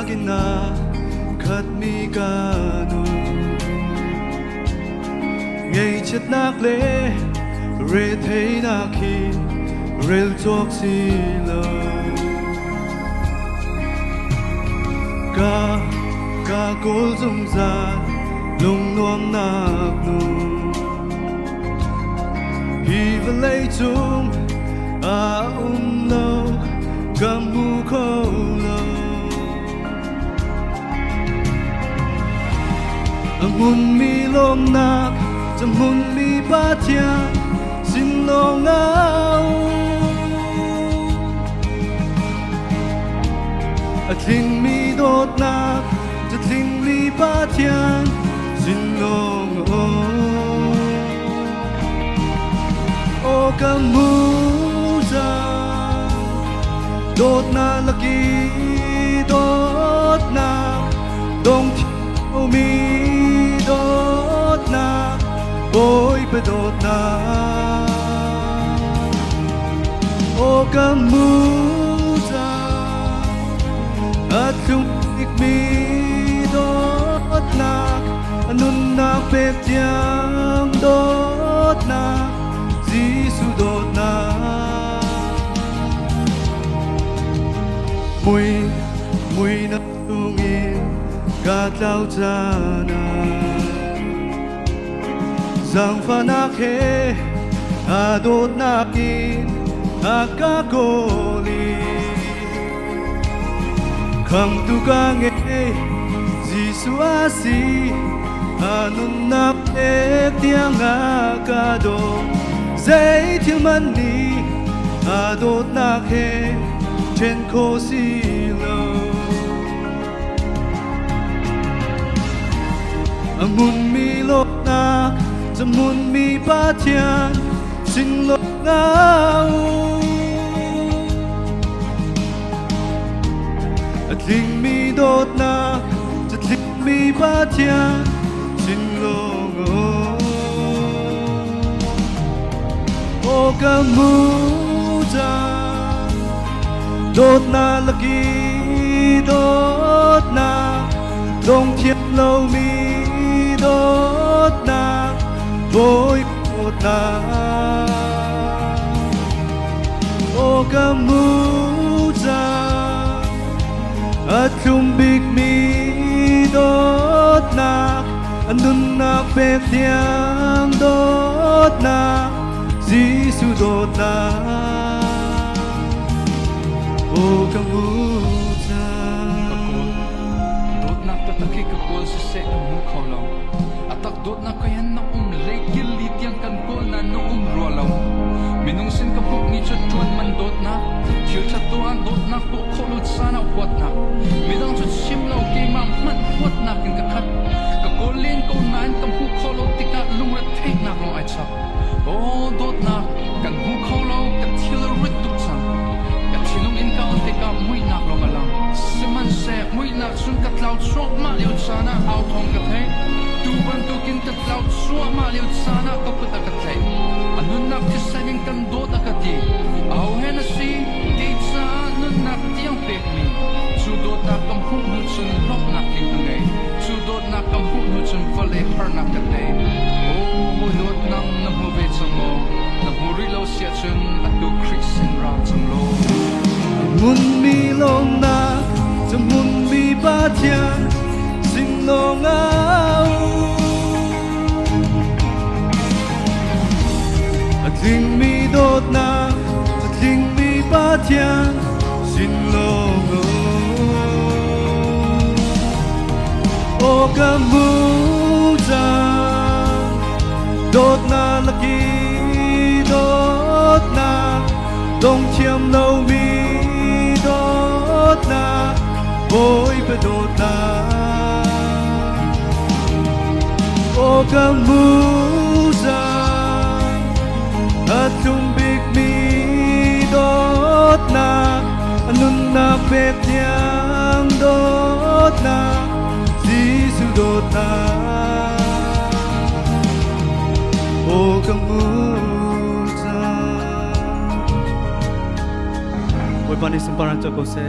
gina khát mi canu ngày chết nát lệ rê thấy nát khi rêu chọc xì lờ ca cố dung gian lung nuông nạc nụ hi và lấy chung lâu cầm bu khâu lâu mun mi lom nạcจะมุนมีบาดยาสิ้นลงเอาทิ้งมีโดดนักจะทิ้งมีบาดยาสิ้นลงเอาโอกามูจาโดดนาลักกีโดดนาดงที่มีโดดนาBoy pedot na O kamuza At lumik mi dot na Anun na petyang dot na Zisu dot na Mui na tungin Katlaw jana Sang fanakhe adot nakin akakoli Kham tukange Jisu asi anun napek tiang akado Zay tilmani adot nakhe chen ko silo Amun milok nakจะมุนมีบาดยาสิ่งลบเงาทิ้งมีโดดนักจะทิ้งมีบาดยาสิ่งลบเงาโอกามูจาโดดนาลักกีโดดนาดงเทียมเรามีโดดนาBoy kota O kamuza At lumbik mi dot na Andun na petyang dot na Zisu dot na O kamuza Dot na tataki kapol sa sekang mukhaw lang Atak dot na kayan na Kilit yang kan kol na noong rualaw Minungsin ka po ni chuchuan man dot na Til chatuan dot na po kolot sana wat na Midang chut simlaw kay man wat na kin kakat Kakolin ko naan kam hu kolot tika lumrat take na long ay chak Oh dot na kan hu kolaw ka tilarit tuk sang Ka tilong in ka on tika muy na long alang Siman se muy na sun katlaw chok ma liw sana aw thong ka thay Tuban tukin katlaw suwa maliw sana kaputa katay Anun nak tisayang kandot akati Aw henasi Date sa anun nak tiyang pekmi Sudot na kampung nutsun lok na kikangay Sudot na kampung nutsun vale har na katay Oh mulot nang namubit sa mo Namurilaw siya chun at do krisin rang sang lo Mun mi long na Sa mun mi batyan Sing long aoทิ้งมีโดดนาจะทิ้งมีบาดยาสิ้นโลกโอกามูจาโดดนาลักกีโดดนาดงเทียมเรามีโดดนาโบยไปโดดนาโอกามูจาAt lumbik mi dot na Anun na petyang dot na Zisu dot na O kamuza Hoy panis ng parang chako se